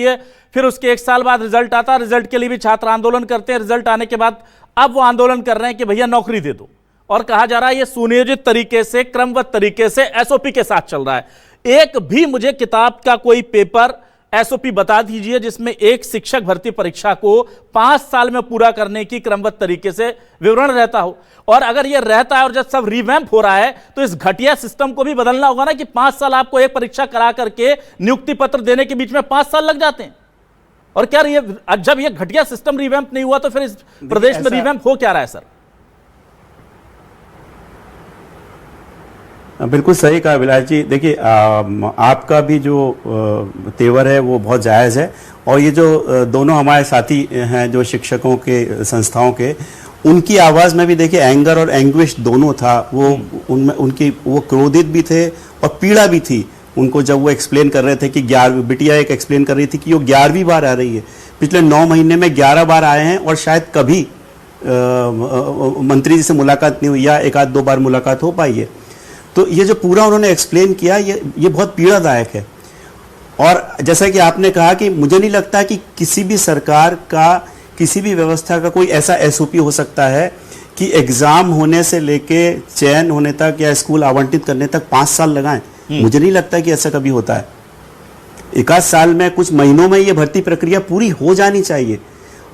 है, फिर उसके 1 साल बाद रिजल्ट आता है, रिजल्ट के लिए भी छात्र आंदोलन करते हैं, रिजल्ट आने के बाद अब वो आंदोलन कर रहे हैं कि भैया नौकरी दे दो, और कहा जा रहा है ये सुनियोजित तरीके से, क्रमबद्ध तरीके से एसओपी के साथ चल रहा है। एक भी मुझे किताब का कोई पेपर एसओपी बता दीजिए जिसमें एक शिक्षक भर्ती परीक्षा को 5 साल में पूरा करने की क्रमबद्ध तरीके से विवरण रहता हो। और अगर यह रहता है और जब सब रिवैम्प हो रहा है तो इस घटिया सिस्टम को भी बदलना होगा ना, कि 5 साल आपको एक परीक्षा करा करके नियुक्ति पत्र देने के बीच में 5 साल लग जाते हैं। और क्या ये जब ये घटिया सिस्टम रिवैम्प नहीं हुआ तो फिर इस प्रदेश में रिवैम्प हो क्या रहा है सर? बिल्कुल सही कहा विलास जी। देखिए, आपका भी जो तेवर है वो बहुत जायज़ है, और ये जो दोनों हमारे साथी हैं जो शिक्षकों के संस्थाओं के, उनकी आवाज़ में भी देखिए एंगर और एंग्विश दोनों था। वो उनमें उनकी वो क्रोधित भी थे और पीड़ा भी थी उनको, जब वो एक्सप्लेन कर रहे थे कि 11 बिटिया एक एक्सप्लेन कर रही थी कि वो 11वीं बार आ रही है, पिछले 9 महीने में 11 बार आए हैं और शायद कभी मंत्री जी से मुलाकात नहीं हुई या 1-2 बार मुलाकात हो पाई है। तो ये जो पूरा उन्होंने एक्सप्लेन किया, ये बहुत पीड़ादायक है। और जैसा कि आपने कहा कि मुझे नहीं लगता कि किसी भी सरकार का, किसी भी व्यवस्था का कोई ऐसा एसओपी हो सकता है कि एग्जाम होने से लेके चयन होने तक या स्कूल आवंटित करने तक 5 साल लगाएं। मुझे नहीं लगता कि ऐसा कभी होता है। 1 साल में, कुछ महीनों में ये भर्ती प्रक्रिया पूरी हो जानी चाहिए।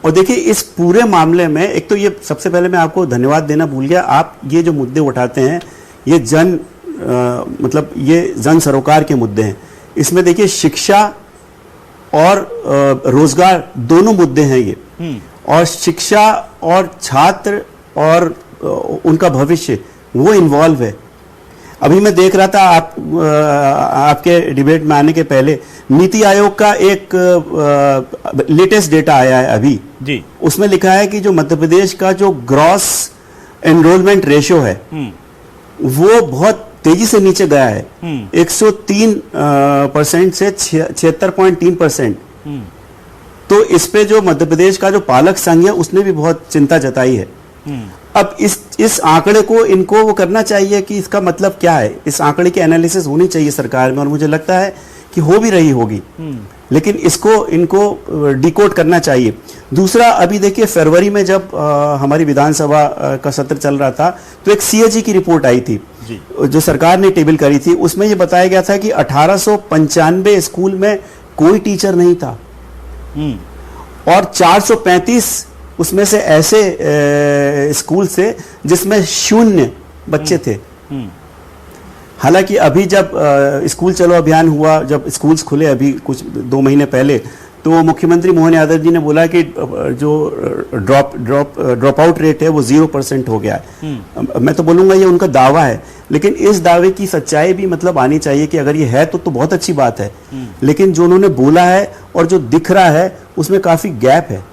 और देखिए, इस पूरे मामले में एक तो ये सबसे पहले मैं आपको धन्यवाद देना भूल गया, आप ये जो मुद्दे उठाते हैं ये मतलब ये जन सरोकार के मुद्दे हैं। इसमें देखिए शिक्षा और रोजगार दोनों मुद्दे हैं ये, और शिक्षा और छात्र और उनका भविष्य वो इन्वॉल्व है। अभी मैं देख रहा था आपके डिबेट में आने के पहले नीति आयोग का एक लेटेस्ट डेटा आया है अभी जी। उसमें लिखा है कि जो मध्य प्रदेश का जो ग्रॉस एनरोलमेंट रेशियो है वो बहुत तेजी से नीचे गया है, 103% से 76.3%। तो इस पे जो मध्य प्रदेश का जो पालक संघ है उसने भी बहुत चिंता जताई है। अब इस आंकड़े को इनको वो करना चाहिए कि इसका मतलब क्या है, इस आंकड़े की एनालिसिस होनी चाहिए सरकार में, और मुझे लगता है कि हो भी रही होगी, लेकिन इनको डिकोड करना चाहिए। दूसरा, अभी देखिए फरवरी में जब हमारी विधानसभा का सत्र चल रहा था तो एक सीएजी की रिपोर्ट आई थी जो सरकार ने टेबल करी थी। उसमें ये बताया गया था कि 1895 स्कूल में कोई टीचर नहीं था और 435 उसमें से ऐसे स्कूल से जिसमें 0 बच्चे थे। हालांकि अभी जब स्कूल चलो अभियान हुआ, जब स्कूल्स खुले अभी कुछ 2 महीने पहले, तो मुख्यमंत्री मोहन यादव जी ने बोला कि जो ड्रॉप आउट रेट है वो 0% हो गया है। मैं तो बोलूँगा ये उनका दावा है, लेकिन इस दावे की सच्चाई भी मतलब आनी चाहिए कि अगर ये है तो बहुत अच्छी बात है, लेकिन जो उन्होंने बोला है और जो दिख रहा है उसमें काफ़ी गैप है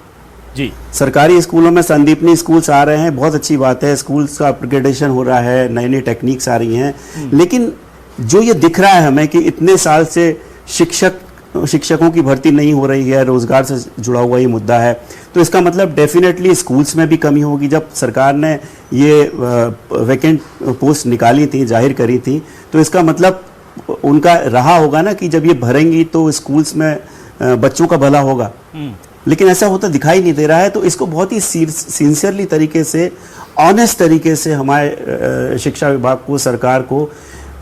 जी। सरकारी स्कूलों में संदीपनी स्कूल्स आ रहे हैं, बहुत अच्छी बात है, स्कूल्स का अपग्रेडेशन हो रहा है, नई नई टेक्निक्स आ रही हैं, लेकिन जो ये दिख रहा है हमें कि इतने साल से शिक्षकों की भर्ती नहीं हो रही है, रोजगार से जुड़ा हुआ ये मुद्दा है, तो इसका मतलब डेफिनेटली स्कूल्स में भी कमी होगी। जब सरकार ने ये वैकेंट पोस्ट निकाली थी, जाहिर करी थी, तो इसका मतलब उनका रहा होगा ना कि जब ये भरेंगी तो स्कूल्स में बच्चों का भला होगा, लेकिन ऐसा होता दिखाई नहीं दे रहा है। तो इसको बहुत ही सिंसियरली तरीके से, ऑनेस्ट तरीके से हमारे शिक्षा विभाग को, सरकार को,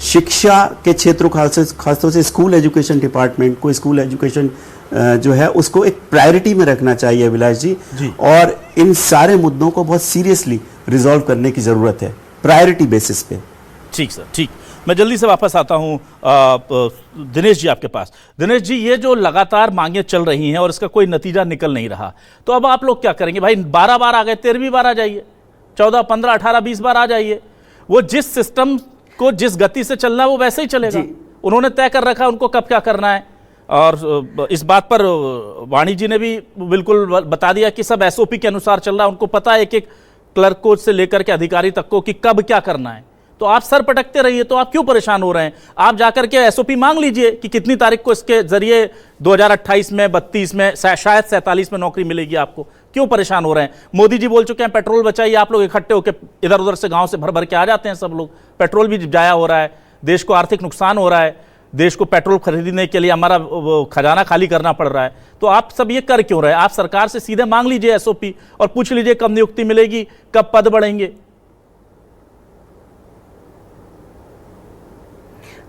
शिक्षा के क्षेत्रों खासतौर से स्कूल एजुकेशन डिपार्टमेंट को, स्कूल एजुकेशन जो है उसको एक प्रायोरिटी में रखना चाहिए विलास जी, और इन सारे मुद्दों को बहुत सीरियसली रिजॉल्व करने की ज़रूरत है प्रायोरिटी बेसिस पे। ठीक सर, ठीक। मैं जल्दी से वापस आता हूं दिनेश जी आपके पास। दिनेश जी, ये जो लगातार मांगे चल रही हैं और इसका कोई नतीजा निकल नहीं रहा, तो अब आप लोग क्या करेंगे? भाई 12 बार आ गए, 13वीं बार आ जाइए, 14, 15, 18, 20 बार आ जाइए। वो जिस सिस्टम को जिस गति से चलना है वो वैसे ही चलेगा। उन्होंने तय कर रखा उनको कब क्या करना है, और इस बात पर वाणी जी ने भी बिल्कुल बता दिया कि सब एसओपी के अनुसार चल रहा है। उनको पता है एक एक क्लर्क को से लेकर के अधिकारी तक को कि कब क्या करना है। तो आप सर पटकते रहिए, तो आप क्यों परेशान हो रहे हैं? आप जाकर के एसओपी मांग लीजिए कि कितनी तारीख को इसके जरिए 2028 में, 32 में, शायद 47 में नौकरी मिलेगी आपको। क्यों परेशान हो रहे हैं? मोदी जी बोल चुके हैं पेट्रोल बचाइए, आप लोग इकट्ठे होकर इधर उधर से गांव से भर भर के आ जाते हैं सब लोग। पेट्रोल भी जाया हो रहा है, देश को आर्थिक नुकसान हो रहा है, देश को पेट्रोल खरीदने के लिए हमारा खजाना खाली करना पड़ रहा है, तो आप सब ये कर क्यों रहे हैं? आप सरकार से सीधे मांग लीजिए एसओपी और पूछ लीजिए कब नियुक्ति मिलेगी, कब पद बढ़ेंगे।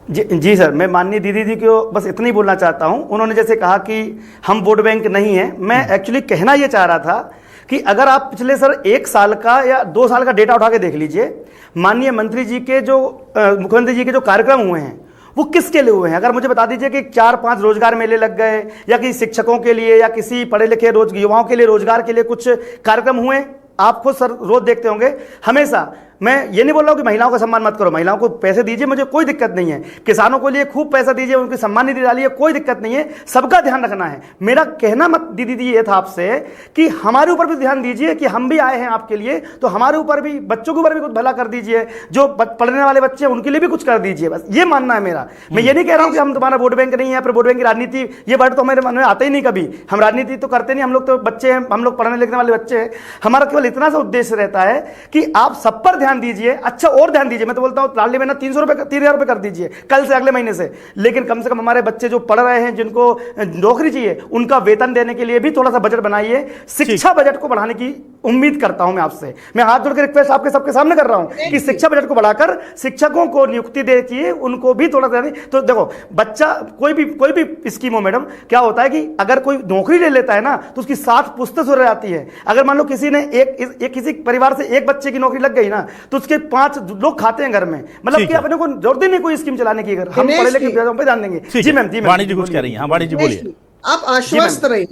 जी सर, मैं माननीय दीदी जी को बस इतना ही बोलना चाहता हूं। उन्होंने जैसे कहा कि हम वोट बैंक नहीं है, मैं एक्चुअली कहना यह चाह रहा था कि अगर आप पिछले सर 1 साल का या 2 साल का डेटा उठा के देख लीजिए, माननीय मंत्री जी के जो मुख्यमंत्री जी के जो कार्यक्रम हुए हैं वो किसके लिए हुए हैं? अगर मुझे बता दीजिए कि 4-5 रोजगार मेले लग गए, या किसी शिक्षकों के लिए या किसी पढ़े लिखे युवाओं के लिए रोजगार के लिए कुछ कार्यक्रम हुए? आप खुद सर रोज देखते होंगे हमेशा। मैं ये नहीं बोल रहा हूं कि महिलाओं का सम्मान मत करो, महिलाओं को पैसे दीजिए, मुझे कोई दिक्कत नहीं है। किसानों के लिए खूब पैसा दीजिए, उनकी सम्मान निधि डालिए, कोई दिक्कत नहीं है, सबका ध्यान रखना है। मेरा कहना मत दीदी जी ये था आपसे कि हमारे ऊपर भी ध्यान दीजिए कि हम भी आए हैं आपके लिए, तो हमारे ऊपर भी, बच्चों के ऊपर भी कुछ भला कर दीजिए, जो पढ़ने वाले बच्चे हैं उनके लिए भी कुछ कर दीजिए, बस ये मानना है मेरा। मैं ये नहीं कह रहा हूं कि हम तुम्हारा वोट बैंक नहीं है, फिर वोट बैंक की राजनीति, ये वर्ड तो हमारे मन में आते ही नहीं कभी। हम राजनीति तो करते नहीं, हम लोग तो बच्चे हैं, हम लोग पढ़ने लिखने वाले बच्चे हैं। हमारा केवल इतना सा उद्देश्य रहता है कि आप सब पर ध्यान दीजिए, अच्छा और ध्यान दीजिए। मैं तो बोलता हूं लाडली बहना 3,000 रुपए कर दीजिए कल से, अगले महीने से, लेकिन कम से कम हमारे बच्चे जो पढ़ रहे हैं, जिनको नौकरी चाहिए, उनका वेतन देने के लिए भी थोड़ा सा बजट बनाइए। शिक्षा बजट को बढ़ाने की उम्मीद करता हूं मैं आपसे। मैं हाथ जोड़ के रिक्वेस्ट आपके सबके सामने कर रहा हूं कि शिक्षा बजट को बढ़ाकर शिक्षकों को नियुक्ति दीजिए, उनको भी थोड़ा सा। तो देखो बच्चा कोई भी स्कीम हो मैडम, क्या होता है कि अगर कोई नौकरी ले लेता है ना, तो उसकी 7 पुश्तें सुधर जाती है। अगर मान लो किसी ने किसी परिवार से एक बच्चे की नौकरी लग गई ना, तो उसके 5 लोग खाते हैं घर में। मतलब कि अपने को जरूरत नहीं कोई स्कीम चलाने की, अगर हम पढ़े लिखे पे ध्यान देंगे। जी मैम, वाणी जी कुछ कह रही हैं। हाँ वाणी जी बोलिए। आप आश्वस्त रहिए,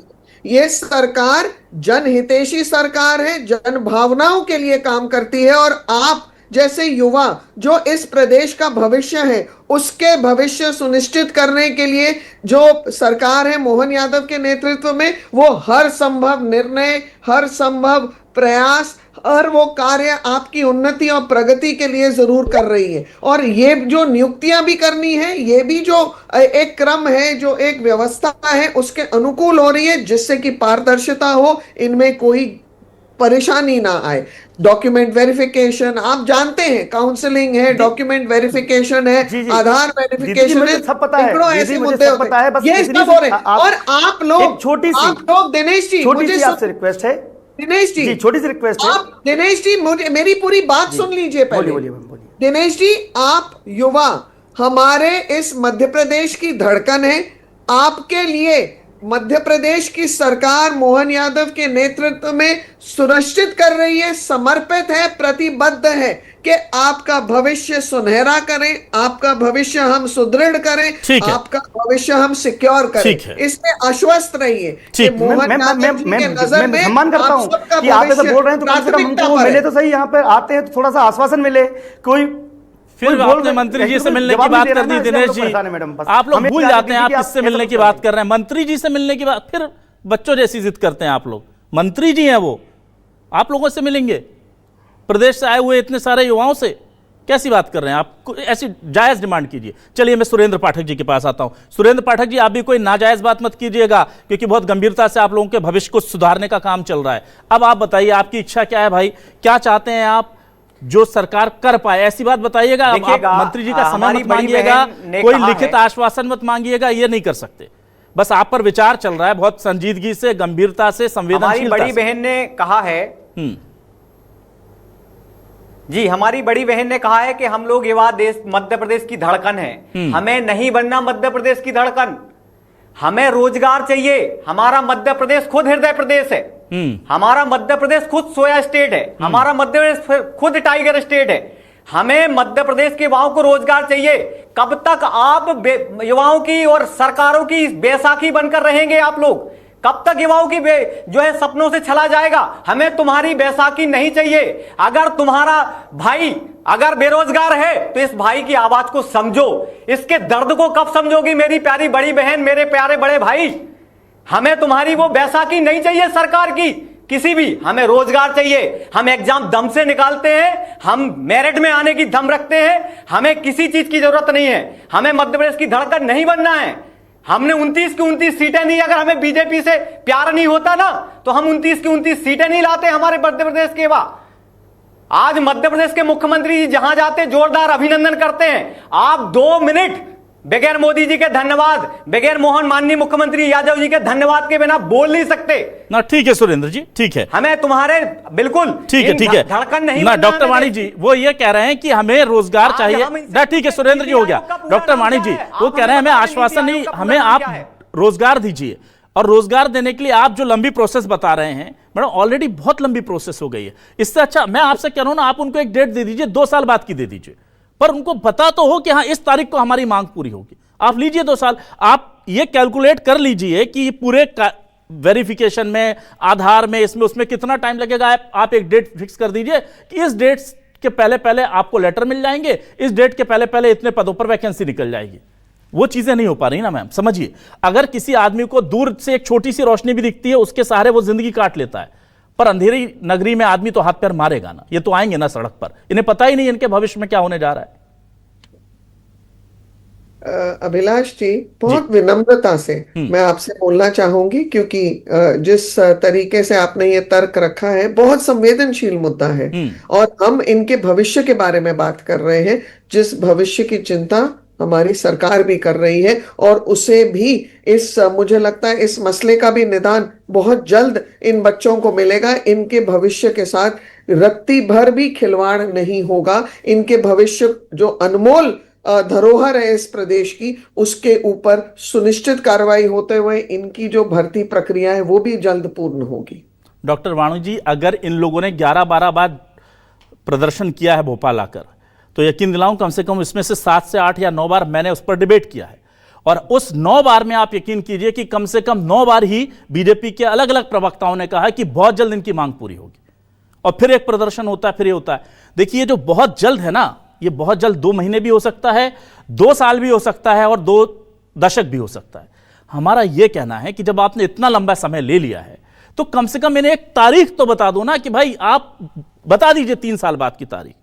ये सरकार जनहितैषी सरकार है, जन भावनाओं के लिए काम करती है, और आप जैसे युवा जो इस प्रदेश का भविष्य है, उसके भविष्य सुनिश्चित करने के लिए जो सरकार है मोहन यादव के नेतृत्व में, वो हर संभव निर्णय, हर संभव प्रयास और वो कार्य आपकी उन्नति और प्रगति के लिए जरूर कर रही है। और ये जो नियुक्तियां भी करनी है, ये भी जो एक क्रम है, जो एक व्यवस्था है, उसके अनुकूल हो रही है, जिससे कि पारदर्शिता हो, इनमें कोई परेशानी ना आए। डॉक्यूमेंट वेरिफिकेशन आप जानते हैं, काउंसलिंग है, डॉक्यूमेंट वेरिफिकेशन है, आधार वेरिफिकेशन है, सब पता है, ऐसे मुद्दे होते हैं, ये सब हो रहे हैं। और आप लोग दिनेश जी, मुझे आपसे रिक्वेस्ट है, दिनेश जी छोटी सी रिक्वेस्ट है। आप दिनेश जी मुझे मेरी पूरी बात सुन लीजिए पहले। बोलिए। दिनेश जी, आप युवा हमारे इस मध्य प्रदेश की धड़कन है। आपके लिए मध्य प्रदेश की सरकार मोहन यादव के नेतृत्व में सुनिश्चित कर रही है, समर्पित है, प्रतिबद्ध है कि आपका भविष्य सुनहरा करें, आपका भविष्य हम सुदृढ़ करें, आपका भविष्य हम सिक्योर करें। इसमें आश्वस्त रहिए कि मोहन यादव जी के नजर में सम्मान करता हूं कि आप ऐसा बोल रहे हैं, तो कम से कम हमको मिले तो सही, यहाँ पे आते हैं तो थोड़ा सा आश्वासन मिले। कोई फिर आपने मंत्री जी से मिलने की बात कर दी दिनेश जी, आप लोग भूल जाते हैं आप किससे मिलने की बात कर रहे हैं। मंत्री जी से मिलने की बात, फिर बच्चों जैसी जिद करते हैं आप लोग। मंत्री जी हैं वो, आप लोगों से मिलेंगे? प्रदेश से आए हुए इतने सारे युवाओं से कैसी बात कर रहे हैं आप? ऐसी जायज डिमांड कीजिए। चलिए मैं सुरेंद्र पाठक जी के पास आता हूं। सुरेंद्र पाठक जी, आप भी कोई नाजायज बात मत कीजिएगा, क्योंकि बहुत गंभीरता से आप लोगों के भविष्य को सुधारने का काम चल रहा है। अब आप बताइए, आपकी इच्छा क्या है भाई? क्या चाहते हैं आप जो सरकार कर पाए? ऐसी बात बताइएगा। आप मंत्री जी का समय मत मांगिएगा, कोई लिखित आश्वासन मत मांगिएगा, ये नहीं कर सकते। बस आप पर विचार चल रहा है बहुत संजीदगी से, गंभीरता से, संवेदनशीलता से। बड़ी बहन ने कहा है जी, हमारी बड़ी बहन ने कहा है कि हम लोग युवा देश मध्य प्रदेश की धड़कन है। हमें नहीं बनना मध्य प्रदेश की धड़कन, हमें रोजगार चाहिए। हमारा मध्य प्रदेश खुद हृदय प्रदेश है, हमारा मध्य प्रदेश खुद सोया स्टेट है, हमारा मध्य प्रदेश खुद टाइगर स्टेट है। हमें मध्य प्रदेश के युवाओं को रोजगार चाहिए। कब तक आप युवाओं की और सरकारों की बैसाखी बनकर रहेंगे आप लोग? कब तक युवाओं की जो है सपनों से छला जाएगा? हमें तुम्हारी बैसाखी नहीं चाहिए। अगर तुम्हारा भाई अगर बेरोजगार है तो इस भाई की आवाज को समझो, इसके दर्द को कब समझोगी मेरी प्यारी बड़ी बहन, मेरे प्यारे बड़े भाई? हमें तुम्हारी वो बैसाखी नहीं चाहिए सरकार की किसी भी। हमें रोजगार चाहिए। हम एग्जाम दम से निकालते हैं, हम मेरिट में आने की दम रखते हैं, हमें किसी चीज की जरूरत नहीं है। हमें मध्य प्रदेश की धड़कन नहीं बनना है। हमने 29 की 29 सीटें दी। अगर हमें बीजेपी से प्यार नहीं होता ना, तो हम 29 की 29 सीटें नहीं लाते हमारे मध्य प्रदेश के। आज मध्य प्रदेश के मुख्यमंत्री जी जहां जाते जोरदार अभिनंदन करते हैं। आप 2 मिनट बगैर मोदी जी के धन्यवाद, बगैर मोहन माननीय मुख्यमंत्री यादव जी के धन्यवाद के बिना बोल नहीं सकते ना। ठीक है सुरेंद्र जी, ठीक है, हमें तुम्हारे बिल्कुल ठीक है, ठीक है धड़कन नहीं ना। बनना डॉक्टर वाणी जी वो ये कह रहे हैं कि हमें रोजगार आज चाहिए हम इनसे ना। ठीक है सुरेंद्र जी, हो गया। डॉक्टर वाणी जी वो कह रहे हैं हमें आश्वासन नहीं, हमें आप रोजगार दीजिए, और रोजगार देने के लिए आप जो लंबी प्रोसेस बता रहे हैं मैडम, ऑलरेडी बहुत लंबी प्रोसेस हो गई है। इससे अच्छा मैं आपसे कह रहा हूं ना, आप उनको एक डेट दे दीजिए, 2 साल बाद की दे दीजिए, पर उनको पता तो हो कि हाँ इस तारीख को हमारी मांग पूरी होगी। आप लीजिए 2 साल, आप ये कैलकुलेट कर लीजिए कि पूरे वेरिफिकेशन में, आधार में, इसमें उसमें कितना टाइम लगेगा। आप एक डेट फिक्स कर दीजिए कि इस डेट के पहले पहले आपको लेटर मिल जाएंगे, इस डेट के पहले पहले इतने पदों पर वैकेंसी निकल जाएगी। वो चीजें नहीं हो पा रही ना मैम, समझिए। अगर किसी आदमी को दूर से एक छोटी सी रोशनी भी दिखती है, उसके सहारे वो जिंदगी काट लेता है, पर अंधेरी नगरी में आदमी तो हाथ पैर मारेगा ना। ये तो आएंगे ना सड़क पर, इन्हें पता ही नहीं इनके भविष्य में क्या होने जा रहा है। अभिलाष जी, बहुत विनम्रता से मैं आपसे बोलना चाहूंगी, क्योंकि जिस तरीके से आपने ये तर्क रखा है बहुत संवेदनशील मुद्दा है, और हम इनके भविष्य के बारे में बात कर रहे हैं, जिस भविष्य की चिंता हमारी सरकार भी कर रही है, और उसे भी मुझे लगता है इस मसले का भी निदान बहुत जल्द इन बच्चों को मिलेगा। इनके भविष्य के साथ रत्ती भर भी खिलवाड़ नहीं होगा। इनके भविष्य जो अनमोल धरोहर है इस प्रदेश की, उसके ऊपर सुनिश्चित कार्रवाई होते हुए इनकी जो भर्ती प्रक्रिया है वो भी जल्द पूर्ण होगी। डॉक्टर वाणी जी, अगर इन लोगों ने 11-12 बार प्रदर्शन किया है भोपाल आकर, तो यकीन दिलाऊं कम से कम इसमें से 7 से 8 या 9 बार मैंने उस पर डिबेट किया है, और उस 9 बार में आप यकीन कीजिए कि कम से कम 9 बार ही बीजेपी के अलग अलग प्रवक्ताओं ने कहा कि बहुत जल्द इनकी मांग पूरी होगी, और फिर एक प्रदर्शन होता है, फिर ये होता है। देखिए ये जो बहुत जल्द है ना, ये बहुत जल्द 2 महीने भी हो सकता है, 2 साल भी हो सकता है, और 2 दशक भी हो सकता है। हमारा यह कहना है कि जब आपने इतना लंबा समय ले लिया है, तो कम से कम इन्हें एक तारीख तो बता दो ना, कि भाई आप बता दीजिए 3 साल बाद की तारीख।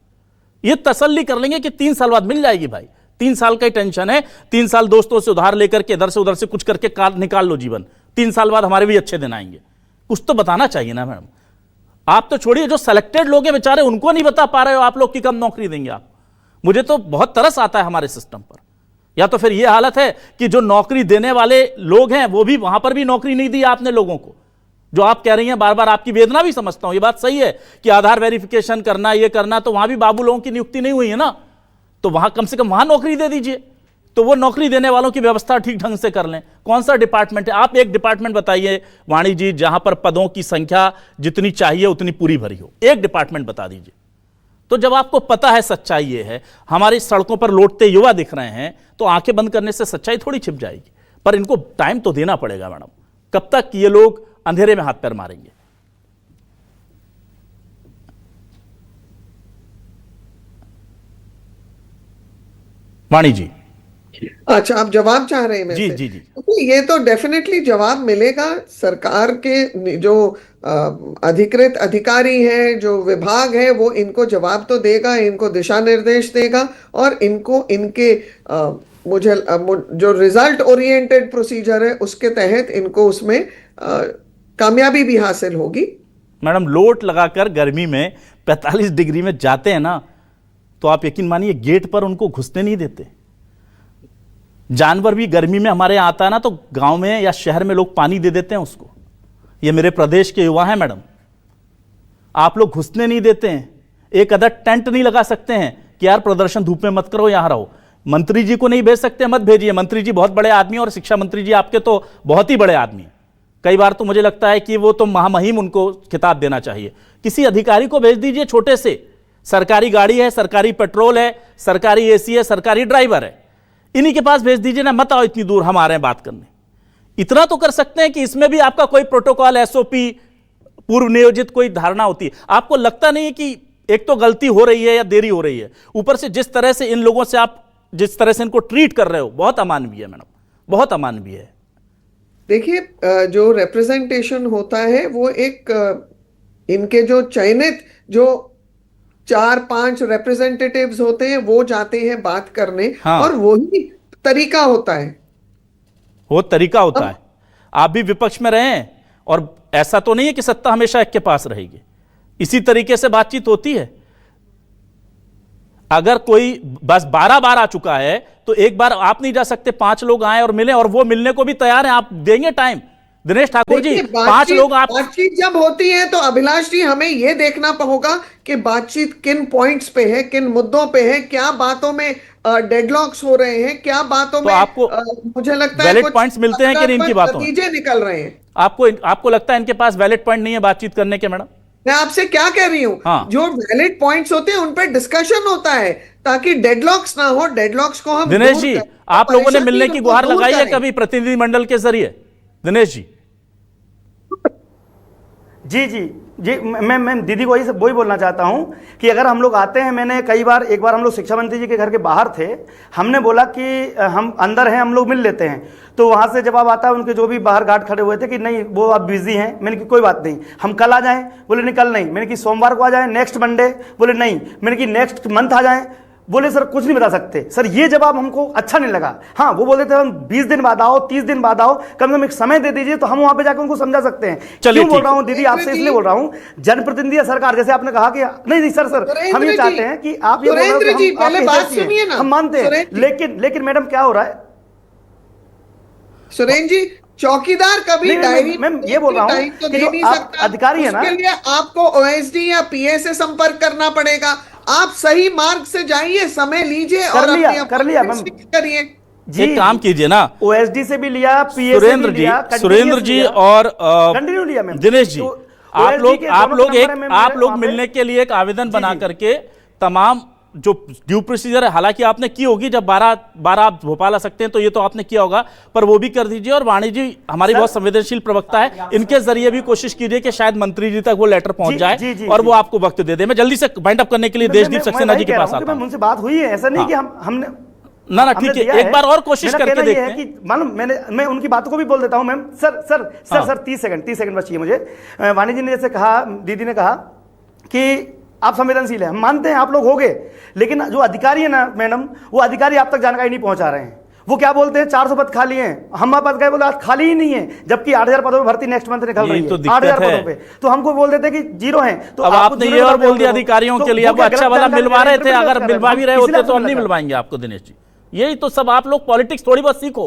ये तसल्ली कर लेंगे कि 3 साल बाद मिल जाएगी भाई, 3 साल का ही टेंशन है, 3 साल दोस्तों से उधार लेकर के इधर से उधर से कुछ करके निकाल लो जीवन, 3 साल बाद हमारे भी अच्छे दिन आएंगे। कुछ तो बताना चाहिए ना मैडम। आप तो छोड़िए, जो सेलेक्टेड लोग हैं बेचारे, उनको नहीं बता पा रहे हो आप लोग कि कब नौकरी देंगे आप। मुझे तो बहुत तरस आता है हमारे सिस्टम पर। या तो फिर यह हालत है कि जो नौकरी देने वाले लोग हैं वो भी, वहां पर भी नौकरी नहीं दी आपने लोगों को। जो आप कह रही हैं बार बार, आपकी वेदना भी समझता हूं, ये बात सही है कि आधार वेरिफिकेशन करना, ये करना, तो वहां भी बाबू लोगों की नियुक्ति नहीं हुई है ना, तो वहां कम से कम वहां नौकरी दे दीजिए, तो वो नौकरी देने वालों की व्यवस्था ठीक ढंग से कर लें। कौन सा डिपार्टमेंट है? आप एक डिपार्टमेंट बताइए वाणी जी, जहां पर पदों की संख्या जितनी चाहिए उतनी पूरी भरी हो, एक डिपार्टमेंट बता दीजिए। तो जब आपको पता है सच्चाई ये है, हमारी सड़कों पर लौटते युवा दिख रहे हैं, तो आंखें बंद करने से सच्चाई थोड़ी छिप जाएगी। पर इनको टाइम तो देना पड़ेगा मैडम। कब तक ये लोग अंधेरे में हाथ पैर मारेंगे? वाणी जी। अच्छा, आप जवाब चाह रहे हैं मेरे जी से? जी जी। ये तो डेफिनेटली जवाब मिलेगा। सरकार के जो अधिकृत अधिकारी है, जो विभाग है, वो इनको जवाब तो देगा, इनको दिशा निर्देश देगा, और इनको इनके जो रिजल्ट ओरिएंटेड प्रोसीजर है उसके तहत इनको उसमें कामयाबी भी हासिल होगी। मैडम, लोट लगाकर गर्मी में 45 डिग्री में जाते हैं ना, तो आप यकीन मानिए गेट पर उनको घुसने नहीं देते। जानवर भी गर्मी में हमारे यहाँ आता है ना, तो गांव में या शहर में लोग पानी दे देते हैं उसको। ये मेरे प्रदेश के युवा हैं मैडम, आप लोग घुसने नहीं देते हैं। एक अदर टेंट नहीं लगा सकते हैं कि यार प्रदर्शन धूप में मत करो, यहां रहो। मंत्री जी को नहीं भेज सकते, मत भेजिए। मंत्री जी बहुत बड़े आदमी, और शिक्षा मंत्री जी आपके तो बहुत ही बड़े आदमी हैं। कई बार तो मुझे लगता है कि वो तो महामहिम, उनको खिताब देना चाहिए। किसी अधिकारी को भेज दीजिए, छोटे से, सरकारी गाड़ी है, सरकारी पेट्रोल है, सरकारी एसी है, सरकारी ड्राइवर है, इन्हीं के पास भेज दीजिए ना। मत आओ इतनी दूर, हम आ रहे हैं बात करने। इतना तो कर सकते हैं कि इसमें भी आपका कोई प्रोटोकॉल, एसओपी, पूर्व नियोजित कोई धारणा होती है। आपको लगता नहीं है कि एक तो गलती हो रही है या देरी हो रही है, ऊपर से जिस तरह से इन लोगों से आप जिस तरह से इनको ट्रीट कर रहे हो, बहुत अमानवीय है मैडम, बहुत अमानवीय है। देखिए, जो रिप्रेजेंटेशन होता है वो एक इनके जो चयनित जो 4-5 रिप्रेजेंटेटिव्स होते हैं, वो जाते हैं बात करने। हाँ। और वही तरीका होता है, वो तरीका होता है। आप भी विपक्ष में रहें, और ऐसा तो नहीं है कि सत्ता हमेशा एक के पास रहेगी। इसी तरीके से बातचीत होती है। अगर कोई बस 12 बार आ चुका है तो एक बार आप नहीं जा सकते, 5 लोग आए और मिले, और वो मिलने को भी तैयार हैं, आप देंगे टाइम? दिनेश ठाकुर जी, देखिए, 5 लोग आप बातचीत जब होती है तो अभिलाष जी हमें यह देखना होगा कि बातचीत किन पॉइंट्स पे है, किन मुद्दों पे है, क्या बातों में डेडलॉक्स हो रहे हैं, क्या बातों तो में आपको मुझे लगता है वैलिड कुछ पॉइंट्स मिलते हैं कि नहीं इनकी बातों में? नतीजे निकल रहे हैं। आपको लगता है इनके पास वैलिड पॉइंट नहीं है बातचीत करने के? मैडम, मैं आपसे क्या कह रही हूं, हाँ। जो वैलिड पॉइंट्स होते हैं उन पे डिस्कशन होता है ताकि डेडलॉक्स ना हो। डेडलॉक्स को हम दिनेश दूर जी, करें, आप लोगों ने परेशानी मिलने की को गुहार दूर लगाई है करें। कभी प्रतिनिधिमंडल के जरिए? दिनेश जी जी जी जी, मैं दीदी को वही बोलना चाहता हूं कि अगर हम लोग आते हैं, मैंने एक बार हम लोग शिक्षा मंत्री जी के घर के बाहर थे, हमने बोला कि हम अंदर हैं, हम लोग मिल लेते हैं, तो वहां से जवाब आता है उनके जो भी बाहर गार्ड खड़े हुए थे कि नहीं वो आप बिजी हैं। मैंने कि कोई बात नहीं, हम कल आ जाएं, बोले नहीं कल नहीं। मैंने कि सोमवार को आ जाएं, नेक्स्ट मंडे, बोले नहीं। मैंने कि नेक्स्ट मंथ आ जाएं, बोले सर कुछ नहीं बता सकते। सर ये जवाब हमको अच्छा नहीं लगा। हाँ, वो बोलते थे हम 20 दिन बाद आओ, 30 दिन बाद आओ, कम से कम एक समय दे दीजिए तो हम वहां पे जाकर उनको समझा सकते हैं। चलिए, क्यों बोल रहा हूं दीदी आपसे, इसलिए बोल रहा हूं, जनप्रतिनिधि या सरकार, जैसे आपने कहा कि नहीं सर हम ये चाहते हैं कि आप ये बोल रहे हो कि हम पहले आपके बात हित से हैं, सुनिए ना। हम मानते हैं, लेकिन मैडम क्या हो रहा है सुरेंद्र जी, चौकीदार कभी नहीं, डायरी मैम, ये बोल रहा हूं टाइम तो कि दे जो नहीं आप सकता। अधिकारी है ना, उसके लिए आपको ओएसडी या पीए से संपर्क करना पड़ेगा। आप सही मार्ग से जाइए, समय लीजिए और अपनी कर लिया मैम। appointment fix करिए। एक काम कीजिए ना, ओएसडी से भी लिया, पीए से भी लिया, सुरेंद्र जी और कंटिन्यू लिया मैम। दिनेश जी, तो आप OSD लोग के दोनों नंबर है मैम आप मेरे लोग वहाँ पे। मिलने के लिए एक आवेदन बना जी। करके तमाम जो ड्यू प्रोसीजर है, हालांकि आपने की होगी, जब 12 आप भोपाल आ सकते हैं तो ये तो आपने किया होगा, पर वो भी कर दीजिए। और वाणी जी हमारी बहुत संवेदनशील प्रवक्ता है, इनके जरिए भी कोशिश कीजिए कि शायद मंत्री जी तक वो लेटर पहुंच जाए और वो आपको वक्त दे दे। मैं जल्दी से बाइंड अप करने के लिए देशदीप सक्सेना जी के पास आता हूं। उनसे बात हुई है, ऐसा नहीं कि हमने ना ठीक है, एक बार और कोशिश करके देखते हैं। कि मालूम मैं उनकी बातों को भी बोल देता हूं मैम। सर 30 सेकंड बस चाहिए मुझे। वाणी जी ने जैसे कहा, दीदी ने कहा कि आप संवेदनशील है, हम मानते हैं आप लोग हो गए, लेकिन जो अधिकारी है ना मैडम, वो अधिकारी आप तक जानकारी नहीं पहुंचा रहे हैं। वो क्या बोलते हैं 400 पद खाली हैं, हम पद गए, बोले खाली ही नहीं है, जबकि 8000 पदों पे भर्ती नेक्स्ट मंथ निकल रही है, 8000 पदों पे, तो हमको बोल देते कि जीरो हैं। तो अब आपने ये और बोल दिया अधिकारियों के लिए, अब अच्छा वाला मिलवा रहे थे, अगर मिलवा भी रहे होते तो हम नहीं मिलवाएंगे आपको दिनेश जी। यही तो सब, आप लोग पॉलिटिक्स थोड़ी बहुत सीखो,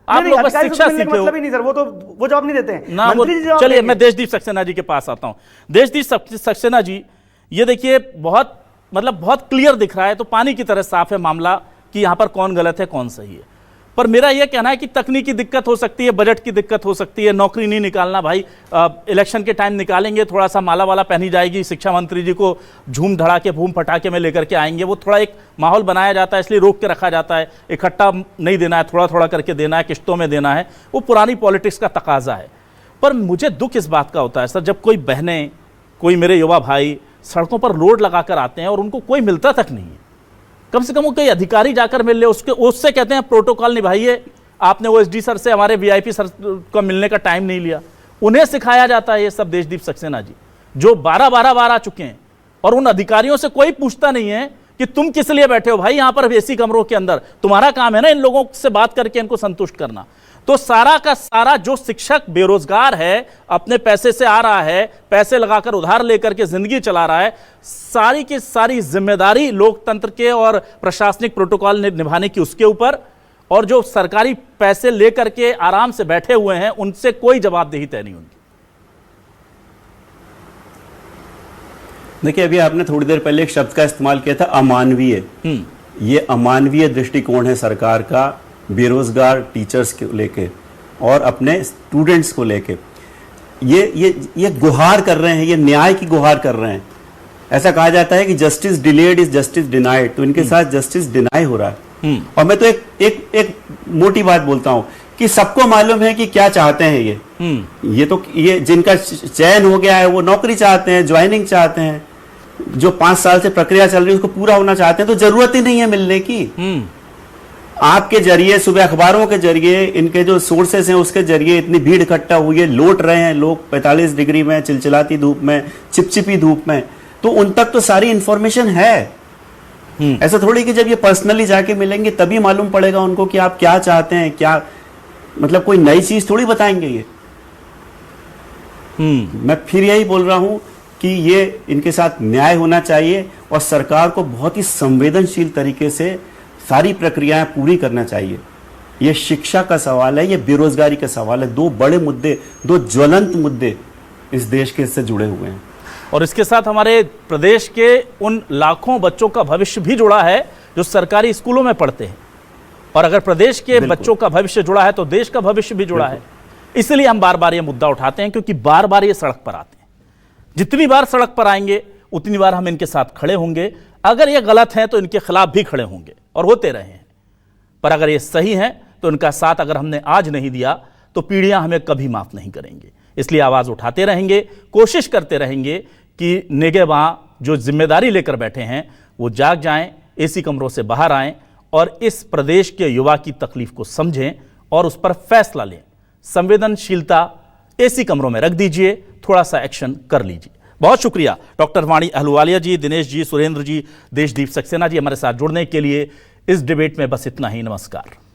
आप लोग बस शिक्षा सीखे हो। मतलब ही नहीं सर, वो जवाब नहीं देते हैं ना। चलिए मैं देशदीप सक्सेना जी के पास आता हूं। देशदीप सक्सेना जी, ये देखिए बहुत क्लियर दिख रहा है, तो पानी की तरह साफ है मामला कि यहां पर कौन गलत है कौन सही है। पर मेरा यह कहना है कि तकनीकी दिक्कत हो सकती है, बजट की दिक्कत हो सकती है, नौकरी नहीं निकालना भाई, इलेक्शन के टाइम निकालेंगे, थोड़ा सा माला वाला पहनी जाएगी, शिक्षा मंत्री जी को झूम धड़ाके भूम पटाखे में लेकर के आएंगे, वो थोड़ा एक माहौल बनाया जाता है, इसलिए रोक के रखा जाता है। इकट्ठा नहीं देना है, थोड़ा थोड़ा करके देना है, किश्तों में देना है, वो पुरानी पॉलिटिक्स का तकाजा है। पर मुझे दुख इस बात का होता है सर, जब कोई बहनें, कोई मेरे युवा भाई सड़कों पर रोड लगाकर आते हैं और उनको कोई मिलता तक नहीं है। कम से कम वो कोई अधिकारी जाकर मिल ले, उससे कहते हैं प्रोटोकॉल निभाइए, आपने ओएसडी सर से, हमारे वीआईपी सर को मिलने का टाइम नहीं लिया। उन्हें सिखाया जाता है ये सब, देशदीप सक्सेना जी, जो 12 बार आ चुके हैं, और उन अधिकारियों से कोई पूछता नहीं है कि तुम किस लिए बैठे हो भाई यहाँ पर एसी कमरों के अंदर, तुम्हारा काम है ना इन लोगों से बात करके इनको संतुष्ट करना। तो सारा का सारा जो शिक्षक बेरोजगार है, अपने पैसे से आ रहा है, पैसे लगाकर उधार लेकर के जिंदगी चला रहा है, सारी की सारी जिम्मेदारी लोकतंत्र के और प्रशासनिक प्रोटोकॉल निभाने की उसके ऊपर, और जो सरकारी पैसे लेकर के आराम से बैठे हुए हैं उनसे कोई जवाबदेही तय नहीं उनकी। देखिए, अभी आपने थोड़ी देर पहले एक शब्द का इस्तेमाल किया था, अमानवीय। ये अमानवीय दृष्टिकोण है सरकार का बेरोजगार टीचर्स को लेके और अपने स्टूडेंट्स को लेके। ये गुहार कर रहे हैं, ये न्याय की गुहार कर रहे हैं। ऐसा कहा जाता है कि justice delayed is justice denied, तो इनके साथ जस्टिस डिनाई हो रहा है। और मैं तो एक मोटी बात बोलता हूं कि सबको मालूम है कि क्या चाहते हैं ये जिनका चयन हो गया है वो नौकरी चाहते हैं, ज्वाइनिंग चाहते हैं, जो 5 साल से प्रक्रिया चल रही है उसको पूरा होना चाहते हैं, तो जरूरत ही नहीं है मिलने की। आपके जरिए, सुबह अखबारों के जरिए, इनके जो सोर्सेस हैं उसके जरिए इतनी भीड़ इकट्ठा हुई है, लौट रहे हैं लोग 45 डिग्री में, चिलचिलाती धूप में, चिपचिपी धूप में, तो उन तक तो सारी इंफॉर्मेशन है। ऐसा थोड़ी कि जब ये पर्सनली जाके मिलेंगे तभी मालूम पड़ेगा उनको कि आप क्या चाहते हैं, क्या मतलब कोई नई चीज थोड़ी बताएंगे ये। मैं फिर यही बोल रहा हूं कि ये इनके साथ न्याय होना चाहिए और सरकार को बहुत ही संवेदनशील तरीके से सारी प्रक्रियाएं पूरी करना चाहिए। ये शिक्षा का सवाल है, ये बेरोजगारी का सवाल है। दो बड़े मुद्दे, दो ज्वलंत मुद्दे इस देश के से जुड़े हुए हैं। और इसके साथ हमारे प्रदेश के उन लाखों बच्चों का भविष्य भी जुड़ा है जो सरकारी स्कूलों में पढ़ते हैं। और अगर प्रदेश के बच्चों का भविष्य जुड़ा है तो देश का भविष्य भी जुड़ा है। इसलिए हम बार बार ये मुद्दा उठाते हैं, क्योंकि बार बार ये सड़क पर आते हैं। जितनी बार सड़क पर आएंगे उतनी बार हम इनके साथ खड़े होंगे। अगर ये गलत है तो इनके खिलाफ भी खड़े होंगे और होते रहे हैं। पर अगर ये सही है तो इनका साथ अगर हमने आज नहीं दिया तो पीढ़ियां हमें कभी माफ नहीं करेंगी। इसलिए आवाज उठाते रहेंगे, कोशिश करते रहेंगे कि निगहबां जो जिम्मेदारी लेकर बैठे हैं वो जाग जाएं, एसी कमरों से बाहर आएं और इस प्रदेश के युवा की तकलीफ को समझें और उस पर फैसला लें। संवेदनशीलता एसी कमरों में रख दीजिए, थोड़ा सा एक्शन कर लीजिए। बहुत शुक्रिया डॉक्टर वाणी अहलूवालिया जी, दिनेश जी, सुरेंद्र जी, देशदीप सक्सेना जी हमारे साथ जुड़ने के लिए। इस डिबेट में बस इतना ही। नमस्कार।